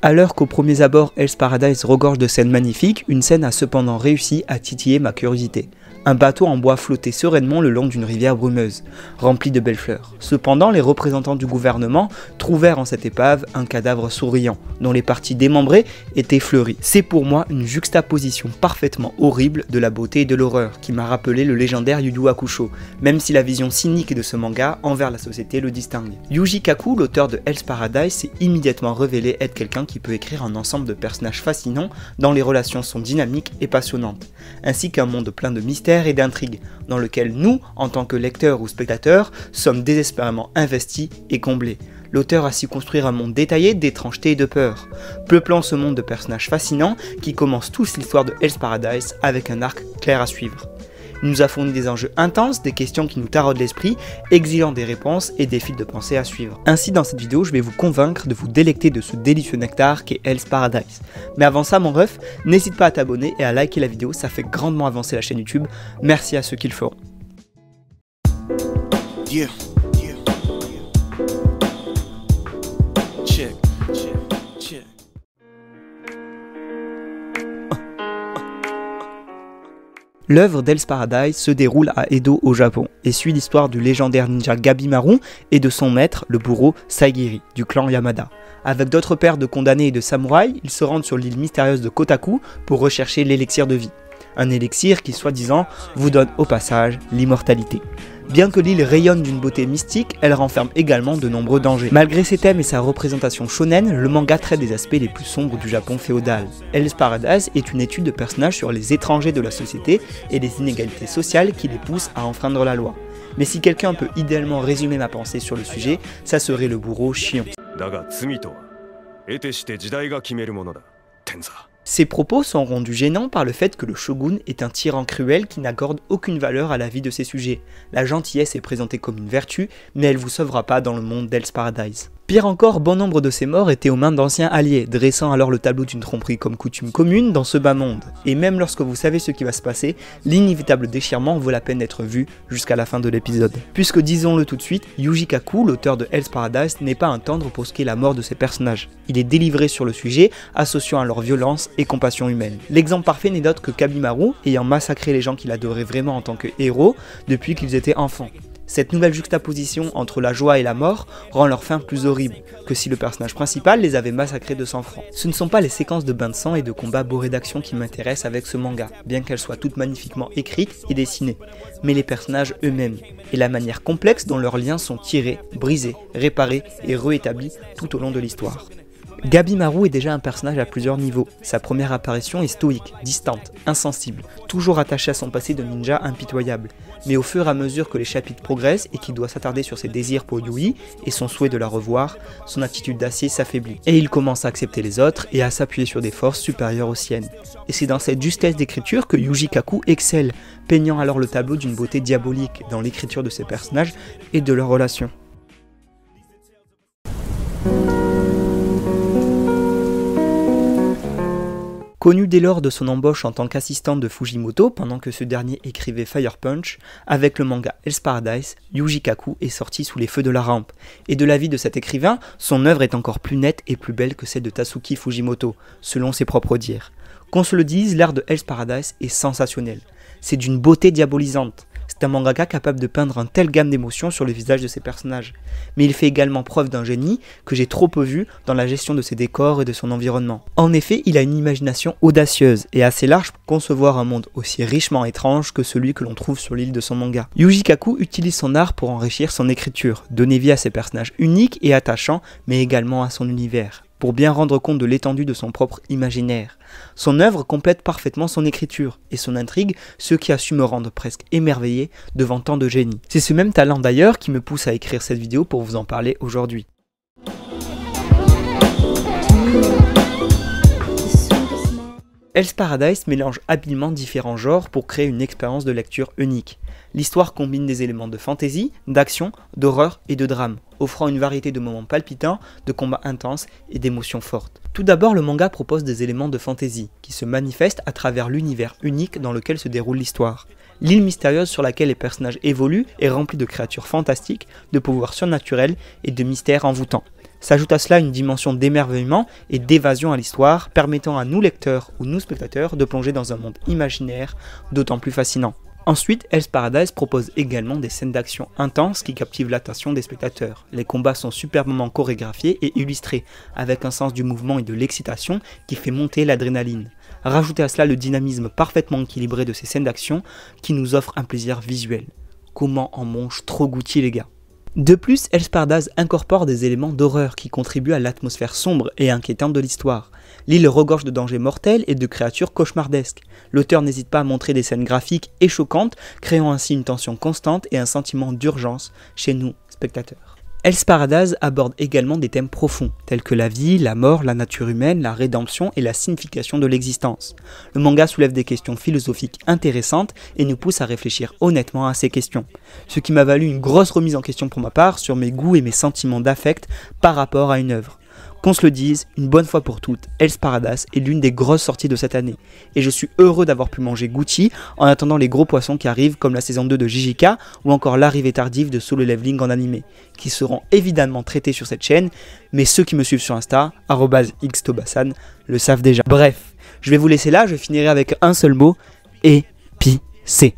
À l'heure qu'aux premiers abords Hell's Paradise regorge de scènes magnifiques, une scène a cependant réussi à titiller ma curiosité. Un bateau en bois flottait sereinement le long d'une rivière brumeuse, remplie de belles fleurs. Cependant, les représentants du gouvernement trouvèrent en cette épave un cadavre souriant, dont les parties démembrées étaient fleuries. C'est pour moi une juxtaposition parfaitement horrible de la beauté et de l'horreur, qui m'a rappelé le légendaire Yu Yu Hakusho, même si la vision cynique de ce manga envers la société le distingue. Yuji Kaku, l'auteur de Hell's Paradise, s'est immédiatement révélé être quelqu'un qui peut écrire un ensemble de personnages fascinants dont les relations sont dynamiques et passionnantes, ainsi qu'un monde plein de mystères et d'intrigues, dans lequel nous, en tant que lecteurs ou spectateurs, sommes désespérément investis et comblés. L'auteur a su construire un monde détaillé d'étrangeté et de peur, peuplant ce monde de personnages fascinants qui commencent tous l'histoire de Hell's Paradise avec un arc clair à suivre. Il nous a fourni des enjeux intenses, des questions qui nous taraudent l'esprit, exigeant des réponses et des fils de pensée à suivre. Ainsi, dans cette vidéo, je vais vous convaincre de vous délecter de ce délicieux nectar qu'est Hell's Paradise. Mais avant ça, mon ref, n'hésite pas à t'abonner et à liker la vidéo, ça fait grandement avancer la chaîne YouTube. Merci à ceux qui le feront. Yeah. L'œuvre d'Hell's Paradise se déroule à Edo au Japon et suit l'histoire du légendaire ninja Gabimaru et de son maître, le bourreau Saigiri, du clan Yamada. Avec d'autres pairs de condamnés et de samouraïs, ils se rendent sur l'île mystérieuse de Kotaku pour rechercher l'élixir de vie. Un élixir qui, soi-disant, vous donne au passage l'immortalité. Bien que l'île rayonne d'une beauté mystique, elle renferme également de nombreux dangers. Malgré ses thèmes et sa représentation shonen, le manga traite des aspects les plus sombres du Japon féodal. Hell's Paradise est une étude de personnages sur les étrangers de la société et les inégalités sociales qui les poussent à enfreindre la loi. Mais si quelqu'un peut idéalement résumer ma pensée sur le sujet, ça serait le bourreau Shion. Ces propos sont rendus gênants par le fait que le shogun est un tyran cruel qui n'accorde aucune valeur à la vie de ses sujets. La gentillesse est présentée comme une vertu, mais elle vous sauvera pas dans le monde d'Hell's Paradise. Pire encore, bon nombre de ces morts étaient aux mains d'anciens alliés, dressant alors le tableau d'une tromperie comme coutume commune dans ce bas monde. Et même lorsque vous savez ce qui va se passer, l'inévitable déchirement vaut la peine d'être vu jusqu'à la fin de l'épisode. Puisque disons-le tout de suite, Yuji Kaku, l'auteur de Hell's Paradise, n'est pas un tendre pour ce qui est la mort de ses personnages. Il est délivré sur le sujet, associant à leur violence et compassion humaine. L'exemple parfait n'est d'autre que Gabimaru, ayant massacré les gens qu'il adorait vraiment en tant que héros depuis qu'ils étaient enfants. Cette nouvelle juxtaposition entre la joie et la mort rend leur fin plus horrible que si le personnage principal les avait massacrés de sang-froid. Ce ne sont pas les séquences de bains de sang et de combats bourrés d'action qui m'intéressent avec ce manga, bien qu'elles soient toutes magnifiquement écrites et dessinées, mais les personnages eux-mêmes, et la manière complexe dont leurs liens sont tirés, brisés, réparés et réétablis tout au long de l'histoire. Gabimaru est déjà un personnage à plusieurs niveaux. Sa première apparition est stoïque, distante, insensible, toujours attaché à son passé de ninja impitoyable. Mais au fur et à mesure que les chapitres progressent et qu'il doit s'attarder sur ses désirs pour Yui et son souhait de la revoir, son attitude d'acier s'affaiblit. Et il commence à accepter les autres et à s'appuyer sur des forces supérieures aux siennes. Et c'est dans cette justesse d'écriture que Yuji Kaku excelle, peignant alors le tableau d'une beauté diabolique dans l'écriture de ses personnages et de leurs relations. Connu dès lors de son embauche en tant qu'assistante de Fujimoto pendant que ce dernier écrivait Fire Punch, avec le manga Hell's Paradise, Yuji Kaku est sorti sous les feux de la rampe. Et de l'avis de cet écrivain, son œuvre est encore plus nette et plus belle que celle de Tatsuki Fujimoto, selon ses propres dires. Qu'on se le dise, l'art de Hell's Paradise est sensationnel. C'est d'une beauté diabolisante. C'est un mangaka capable de peindre une telle gamme d'émotions sur le visage de ses personnages. Mais il fait également preuve d'un génie que j'ai trop peu vu dans la gestion de ses décors et de son environnement. En effet, il a une imagination audacieuse et assez large pour concevoir un monde aussi richement étrange que celui que l'on trouve sur l'île de son manga. Yuji Kaku utilise son art pour enrichir son écriture, donner vie à ses personnages uniques et attachants, mais également à son univers, pour bien rendre compte de l'étendue de son propre imaginaire. Son œuvre complète parfaitement son écriture et son intrigue, ce qui a su me rendre presque émerveillé devant tant de génie. C'est ce même talent d'ailleurs qui me pousse à écrire cette vidéo pour vous en parler aujourd'hui. Hell's Paradise mélange habilement différents genres pour créer une expérience de lecture unique. L'histoire combine des éléments de fantasy, d'action, d'horreur et de drame, offrant une variété de moments palpitants, de combats intenses et d'émotions fortes. Tout d'abord, le manga propose des éléments de fantasy, qui se manifestent à travers l'univers unique dans lequel se déroule l'histoire. L'île mystérieuse sur laquelle les personnages évoluent est remplie de créatures fantastiques, de pouvoirs surnaturels et de mystères envoûtants. S'ajoute à cela une dimension d'émerveillement et d'évasion à l'histoire, permettant à nous lecteurs ou nous spectateurs de plonger dans un monde imaginaire d'autant plus fascinant. Ensuite, Hell's Paradise propose également des scènes d'action intenses qui captivent l'attention des spectateurs. Les combats sont superbement chorégraphiés et illustrés, avec un sens du mouvement et de l'excitation qui fait monter l'adrénaline. Rajoutez à cela le dynamisme parfaitement équilibré de ces scènes d'action qui nous offrent un plaisir visuel. Comment en mange trop goûty les gars. De plus, Hell's Paradise incorpore des éléments d'horreur qui contribuent à l'atmosphère sombre et inquiétante de l'histoire. L'île regorge de dangers mortels et de créatures cauchemardesques. L'auteur n'hésite pas à montrer des scènes graphiques et choquantes, créant ainsi une tension constante et un sentiment d'urgence chez nous, spectateurs. Hell's Paradise aborde également des thèmes profonds, tels que la vie, la mort, la nature humaine, la rédemption et la signification de l'existence. Le manga soulève des questions philosophiques intéressantes et nous pousse à réfléchir honnêtement à ces questions, ce qui m'a valu une grosse remise en question pour ma part sur mes goûts et mes sentiments d'affect par rapport à une œuvre. Qu'on se le dise, une bonne fois pour toutes, Hell's Paradise est l'une des grosses sorties de cette année, et je suis heureux d'avoir pu manger goûty en attendant les gros poissons qui arrivent comme la saison 2 de JJK ou encore l'arrivée tardive de Solo Leveling en animé, qui seront évidemment traités sur cette chaîne, mais ceux qui me suivent sur Insta, @xtobasan, le savent déjà. Bref, je vais vous laisser là, je finirai avec un seul mot, épicé.